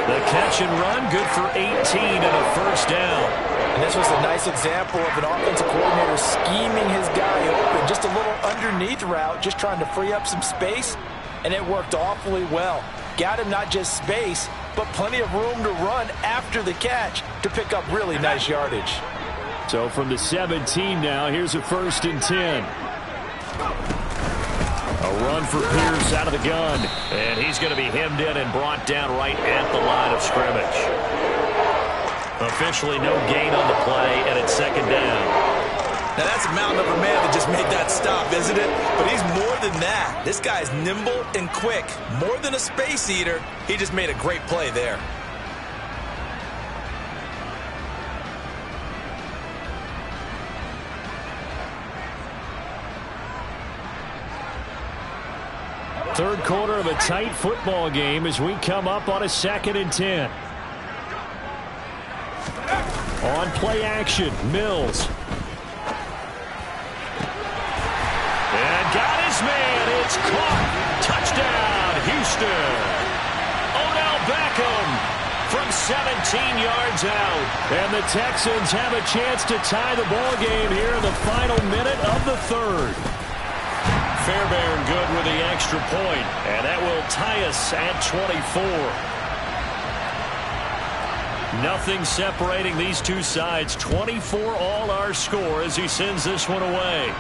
The catch and run, good for 18 and a 1st down. And this was a nice example of an offensive coordinator scheming his guy open. Just a little underneath route, just trying to free up some space, and it worked awfully well. Got him not just space, but plenty of room to run after the catch to pick up really nice yardage. So from the 17 now, here's a 1st and 10. A run for Pierce out of the gun. And he's going to be hemmed in and brought down right at the line of scrimmage. Officially no gain on the play, and it's 2nd down. Now that's a mountain of a man that just made that stop, isn't it? But he's more than that. This guy's nimble and quick. More than a space eater. He just made a great play there. Third quarter of a tight football game as we come up on a 2nd and 10. On play action, Mills. And got his man. It's caught. Touchdown, Houston. Odell Beckham from 17 yards out. And the Texans have a chance to tie the ball game here in the final minute of the 3rd. Fairbairn good with the extra point, and that will tie us at 24. Nothing separating these two sides. 24 all our score as he sends this one away.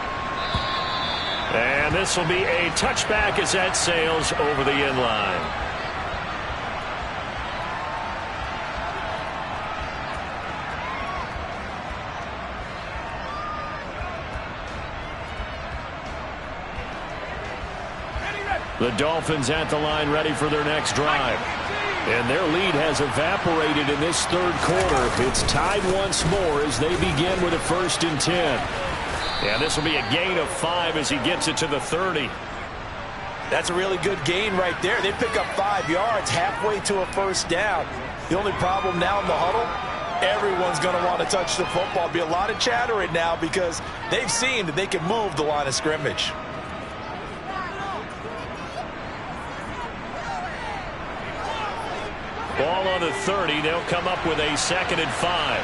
And this will be a touchback as that sails over the end line. The Dolphins at the line ready for their next drive. And their lead has evaporated in this 3rd quarter. It's tied once more as they begin with a 1st and 10. And this will be a gain of 5 as he gets it to the 30. That's a really good gain right there. They pick up 5 yards halfway to a 1st down. The only problem now in the huddle, everyone's going to want to touch the football. Be a lot of chatter right now because they've seen that they can move the line of scrimmage. the 30. They'll come up with a 2nd and 5.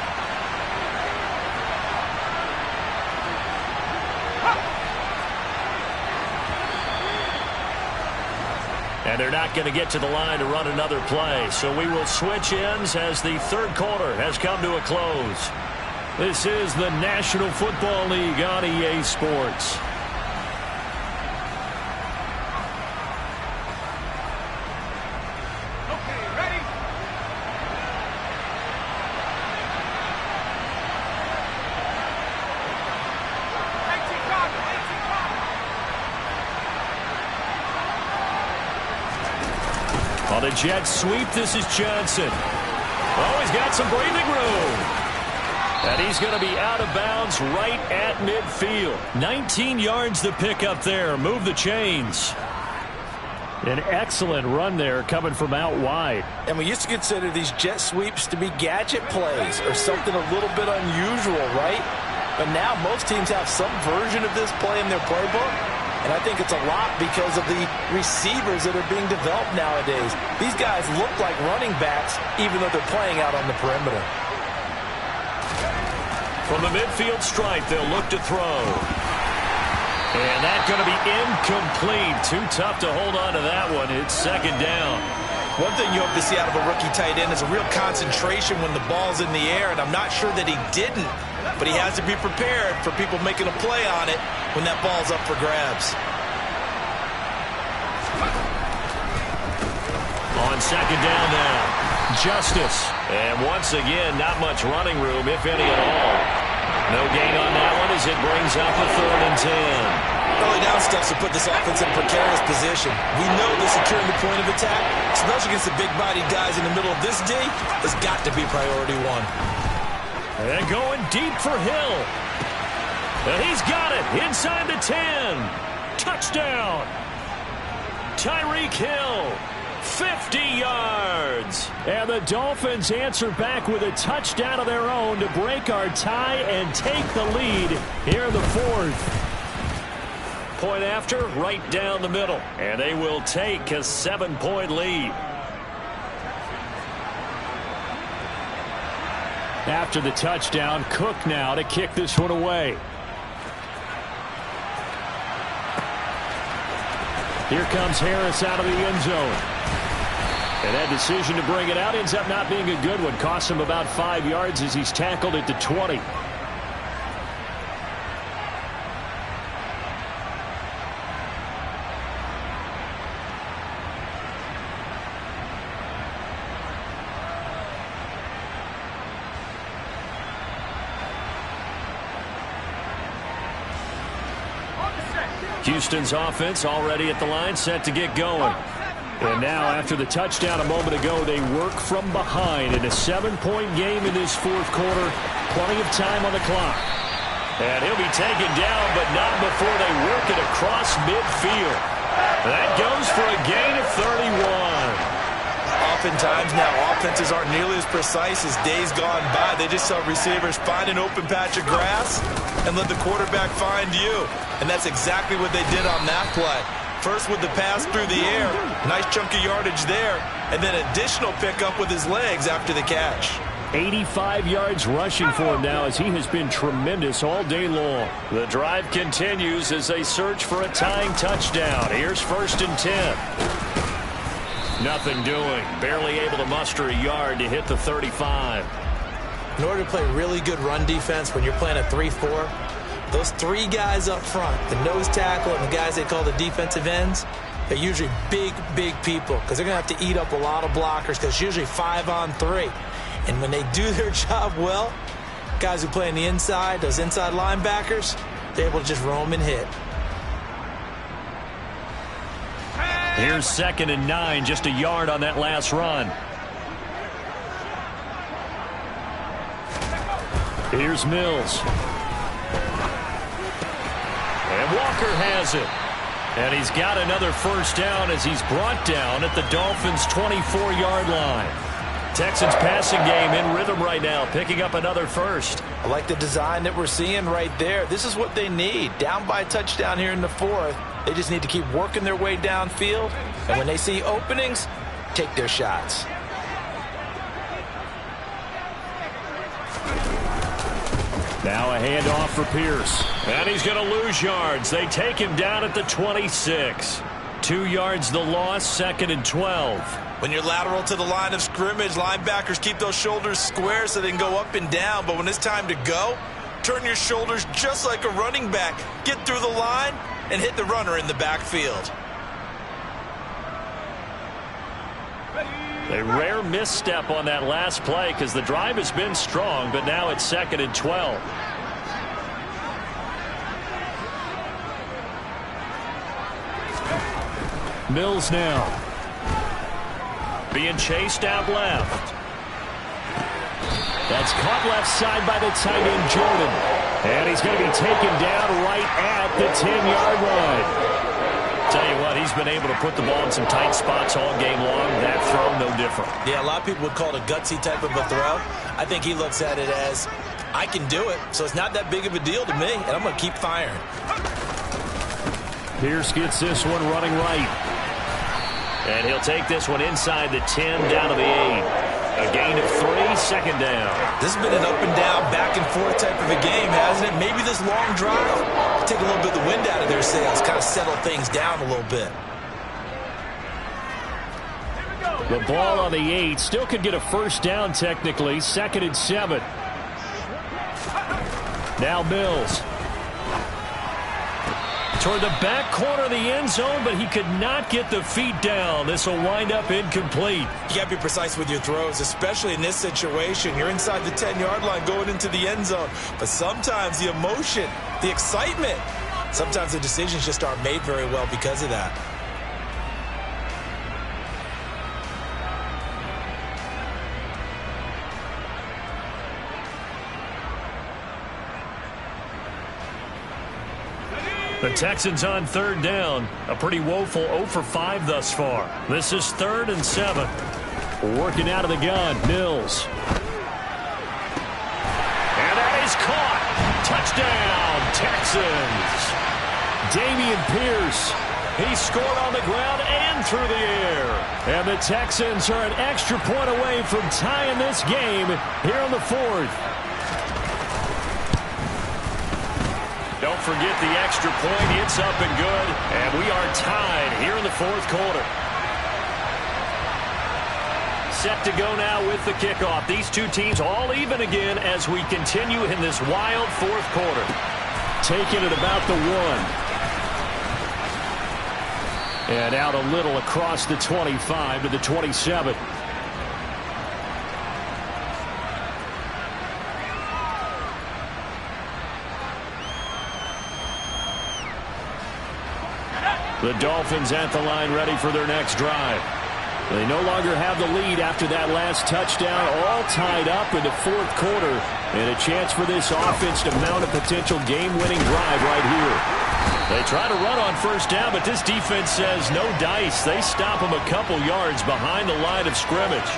And they're not going to get to the line to run another play. So we will switch ends as the 3rd quarter has come to a close. This is the National Football League on EA Sports. On a jet sweep, this is Johnson. Oh, he's got some breathing room. And he's going to be out of bounds right at midfield. 19 yards to pick up there. Move the chains. An excellent run there coming from out wide. And we used to consider these jet sweeps to be gadget plays or something a little bit unusual, right? But now most teams have some version of this play in their playbook. And I think it's a lot because of the receivers that are being developed nowadays. These guys look like running backs even though they're playing out on the perimeter. From the midfield stripe, they'll look to throw. And that's going to be incomplete. Too tough to hold on to that one. It's 2nd down. One thing you hope to see out of a rookie tight end is a real concentration when the ball's in the air, and I'm not sure that he didn't, but he has to be prepared for people making a play on it when that ball's up for grabs. On 2nd down now, Justice. And once again, not much running room, if any at all. No gain on that one as it brings up a 3rd and 10. Early down steps to put this offense in a precarious position. We know that securing the point of attack, especially against the big-bodied guys in the middle of this D, has got to be priority 1. And going deep for Hill. And he's got it inside the 10. Touchdown. Tyreek Hill. 50 yards. And the Dolphins answer back with a touchdown of their own to break our tie and take the lead here in the 4th. Point after, right down the middle. And they will take a 7-point lead. After the touchdown, Cook now to kick this one away. Here comes Harris out of the end zone. And that decision to bring it out ends up not being a good one. Costs him about 5 yards as he's tackled at the 20. Houston's offense already at the line, set to get going. And now, after the touchdown a moment ago, they work from behind in a 7-point game in this 4th quarter. Plenty of time on the clock. And he'll be taken down, but not before they work it across midfield. That goes for a gain of 31. Oftentimes now, offenses aren't nearly as precise as days gone by. They just saw receivers find an open patch of grass and let the quarterback find you. And that's exactly what they did on that play. First with the pass through the air, nice chunk of yardage there, and then additional pickup with his legs after the catch. 85 yards rushing for him now as he has been tremendous all day long. The drive continues as they search for a tying touchdown. Here's 1st and 10. Nothing doing. Barely able to muster a yard to hit the 35. In order to play really good run defense when you're playing a 3-4, those 3 guys up front, the nose tackle and the guys they call the defensive ends, they're usually big, big people because they're going to have to eat up a lot of blockers because it's usually 5-on-3. And when they do their job well, guys who play on the inside, those inside linebackers, they're able to just roam and hit. Here's 2nd and 9, just a yard on that last run. Here's Mills. And Walker has it. And he's got another 1st down as he's brought down at the Dolphins' 24-yard line. Texans passing game in rhythm right now, picking up another 1st. I like the design that we're seeing right there. This is what they need. Down by a touchdown here in the 4th. They just need to keep working their way downfield. And when they see openings, take their shots. Now a handoff for Pierce. And he's going to lose yards. They take him down at the 26. 2 yards the loss, 2nd and 12. When you're lateral to the line of scrimmage, linebackers keep those shoulders square so they can go up and down. But when it's time to go, turn your shoulders just like a running back. Get through the line and hit the runner in the backfield. A rare misstep on that last play because the drive has been strong, but now it's 2nd and 12. Mills now. Being chased out left. That's caught left side by the tight end, Jordan. And he's going to be taken down right at the 10-yard line. Tell you what, he's been able to put the ball in some tight spots all game long. That throw, no different. Yeah, a lot of people would call it a gutsy type of a throw. I think he looks at it as, I can do it, so it's not that big of a deal to me, and I'm going to keep firing. Pierce gets this one running right. And he'll take this one inside the 10 down to the 8. A gain of 3, 2nd down. This has been an up and down, back and forth type of a game, hasn't it? Maybe this long drive take a little bit of the wind out of their sails, kind of settle things down a little bit. The ball on the 8 still could get a first down technically. 2nd and 7. Now Mills. Toward the back corner of the end zone, but he could not get the feet down. This will wind up incomplete. You got to be precise with your throws, especially in this situation. You're inside the 10-yard line going into the end zone. But sometimes the emotion, the excitement, sometimes the decisions just aren't made very well because of that. The Texans on 3rd down. A pretty woeful 0 for 5 thus far. This is 3rd and 7. Working out of the gun, Mills. And that is caught. Touchdown, Texans. Damian Pierce. He scored on the ground and through the air. And the Texans are an extra point away from tying this game here on the 4th. Don't forget the extra point. It's up and good. And we are tied here in the 4th quarter. Set to go now with the kickoff. These two teams all even again as we continue in this wild 4th quarter. Taking it about the 1. And out a little across the 25 to the 27. The Dolphins at the line ready for their next drive. They no longer have the lead after that last touchdown, all tied up in the 4th quarter. And a chance for this offense to mount a potential game-winning drive right here. They try to run on 1st down, but this defense says no dice. They stop them a couple yards behind the line of scrimmage.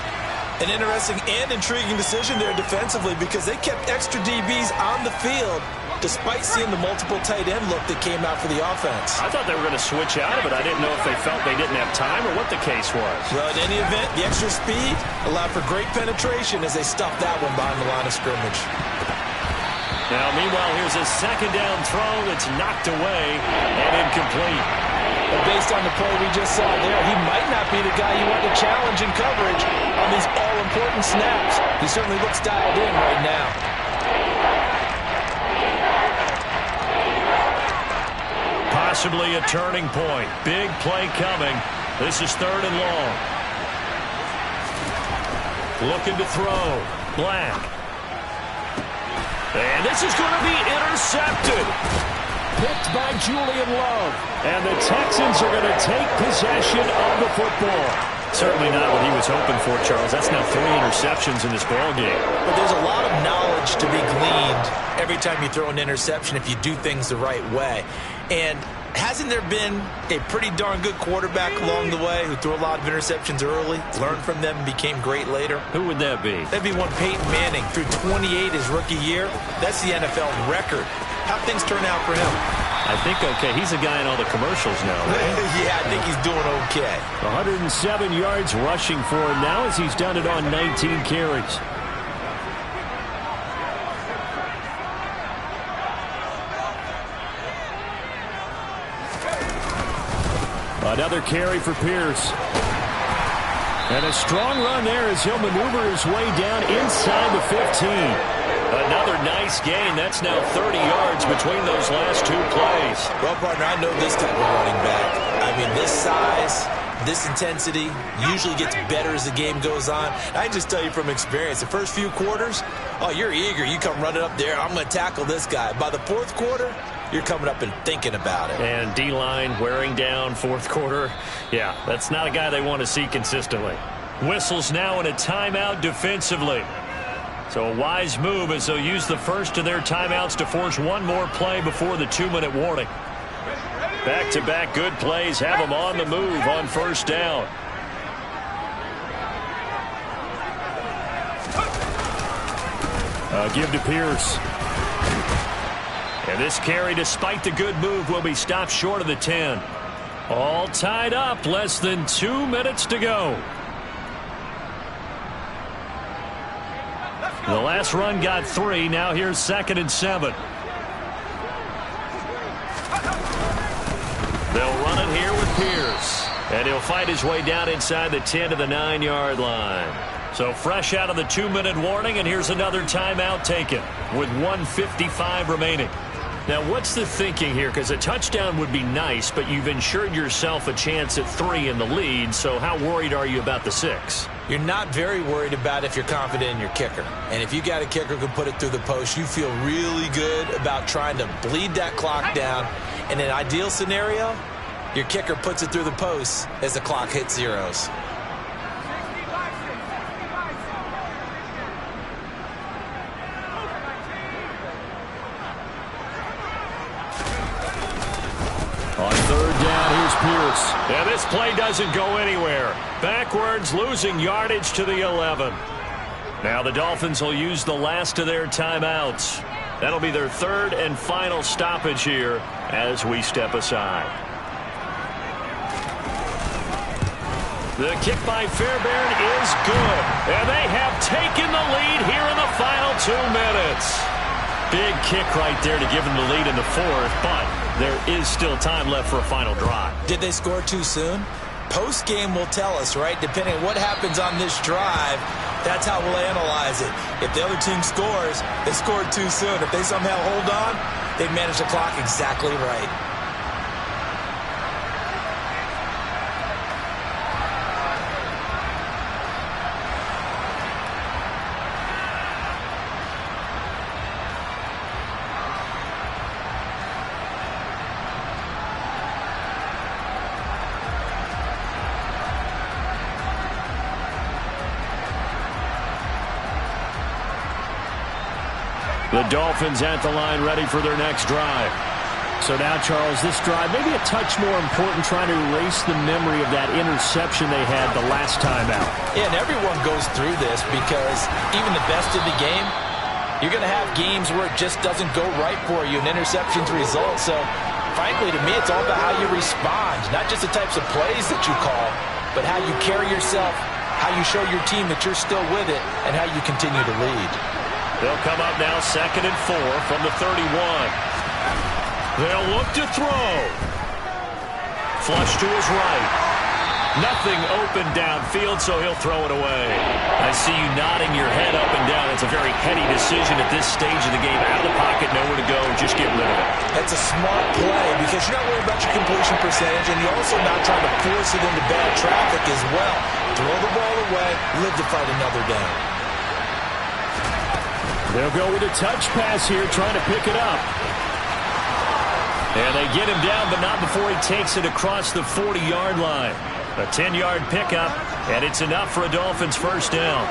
An interesting and intriguing decision there defensively because they kept extra DBs on the field despite seeing the multiple tight end look that came out for the offense. I thought they were going to switch out of it. I didn't know if they felt they didn't have time or what the case was. Well, in any event, the extra speed allowed for great penetration as they stuffed that one behind the line of scrimmage. Now, meanwhile, here's a 2nd down throw that's knocked away and incomplete. But based on the play we just saw there, he might not be the guy you want to challenge in coverage on these all-important snaps. He certainly looks dialed in right now. Possibly a turning point. Big play coming. This is 3rd and long. Looking to throw. Black. And this is going to be intercepted. Picked by Julian Love. And the Texans are going to take possession of the football. Certainly not what he was hoping for, Charles. That's now 3 interceptions in this ball game. But there's a lot of knowledge to be gleaned every time you throw an interception if you do things the right way. And hasn't there been a pretty darn good quarterback along the way who threw a lot of interceptions early, learned from them, and became great later? Who would that be? That'd be one Peyton Manning. Threw 28 his rookie year. That's the NFL record. How'd things turn out for him? I think okay. He's a guy in all the commercials now, right? Yeah, I think he's doing okay. 107 yards rushing for him now as he's done it on 19 carries. Another carry for Pierce. And a strong run there as he'll maneuver his way down inside the 15. Another nice gain. That's now 30 yards between those last two plays. Well, partner, I know this type of running back. I mean, this size, this intensity usually gets better as the game goes on. I can just tell you from experience, the first few quarters, oh, you're eager. You come running up there, I'm going to tackle this guy. By the fourth quarter, you're coming up and thinking about it. And D-line wearing down fourth quarter. Yeah, that's not a guy they want to see consistently. Whistles now in a timeout defensively. So a wise move as they'll use the first of their timeouts to force one more play before the 2-minute warning. Back-to-back good plays have them on the move on first down. Give to Pierce. And this carry, despite the good move, will be stopped short of the 10. All tied up, less than 2 minutes to go. The last run got 3. Now here's 2nd and 7. They'll run it here with Pierce. And he'll fight his way down inside the 10 to the 9-yard line. So fresh out of the 2-minute warning, and here's another timeout taken with 1:55 remaining. Now, what's the thinking here? Because a touchdown would be nice, but you've ensured yourself a chance at 3 in the lead, so how worried are you about the 6? You're not very worried about if you're confident in your kicker. And if you got a kicker who can put it through the post, you feel really good about trying to bleed that clock down. In an ideal scenario, your kicker puts it through the post as the clock hits zeros. On third down, here's Pierce. And this play doesn't go anywhere. Backwards, losing yardage to the 11. Now the Dolphins will use the last of their timeouts. That'll be their third and final stoppage here as we step aside. The kick by Fairbairn is good. And they have taken the lead here in the final 2 minutes. Big kick right there to give them the lead in the fourth, but there is still time left for a final drive. Did they score too soon? Post-game will tell us, right? Depending on what happens on this drive, that's how we'll analyze it. If the other team scores, they scored too soon. If they somehow hold on, they manage the clock exactly right. The Dolphins at the line ready for their next drive. So now, Charles, this drive maybe a touch more important, trying to erase the memory of that interception they had the last time out. Yeah, and everyone goes through this because even the best in the game, you're going to have games where it just doesn't go right for you and interceptions result. So, frankly, to me, it's all about how you respond, not just the types of plays that you call, but how you carry yourself, how you show your team that you're still with it, and how you continue to lead. They'll come up now 2nd and 4 from the 31. They'll look to throw. Flush to his right. Nothing open downfield, so he'll throw it away. I see you nodding your head up and down. It's a very heady decision at this stage of the game. Out of the pocket, nowhere to go. Just get rid of it. That's a smart play because you're not worried about your completion percentage, and you're also not trying to force it into bad traffic as well. Throw the ball away, live to fight another down. They'll go with a touch pass here, trying to pick it up. And they get him down, but not before he takes it across the 40-yard line. A 10-yard pickup, and it's enough for a Dolphins first down.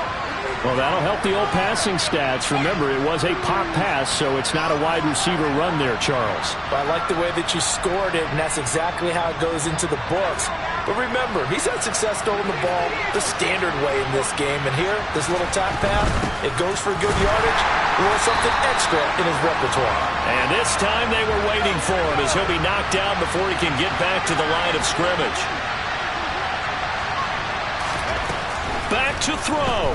Well, that'll help the old passing stats. Remember, it was a pop pass, so it's not a wide receiver run there, Charles. Well, I like the way that you scored it, and that's exactly how it goes into the books. But remember, he's had success throwing the ball the standard way in this game. And here, this little tap pass, it goes for good yardage or something extra in his repertoire. And this time they were waiting for him as he'll be knocked down before he can get back to the line of scrimmage. Back to throw.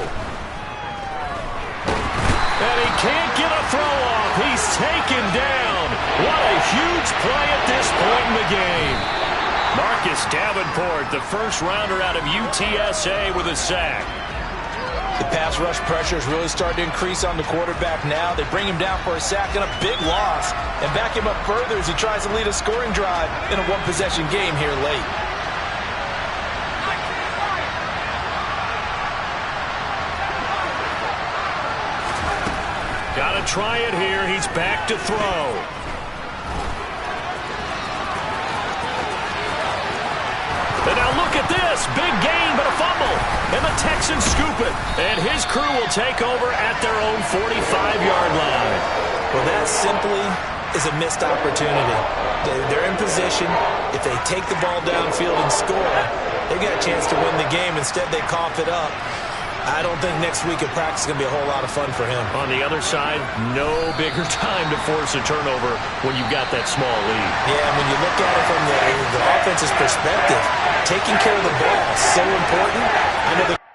And he can't get a throw off. He's taken down. What a huge play at this point in the game. Mark Marcus Davenport, the first rounder out of UTSA, with a sack. The pass rush pressure is really starting to increase on the quarterback now. They bring him down for a sack and a big loss and back him up further as he tries to lead a scoring drive in a one-possession game here late. Got to try it here. He's back to throw. And now look at this. Big gain, but a fumble. And the Texans scoop it. And his crew will take over at their own 45-yard line. Well, that simply is a missed opportunity. They're in position. If they take the ball downfield and score, they've got a chance to win the game. Instead, they cough it up. I don't think next week at practice is going to be a whole lot of fun for him. On the other side, no bigger time to force a turnover when you've got that small lead. Yeah, and when you look at it from the offense's perspective, taking care of the ball is so important. I know the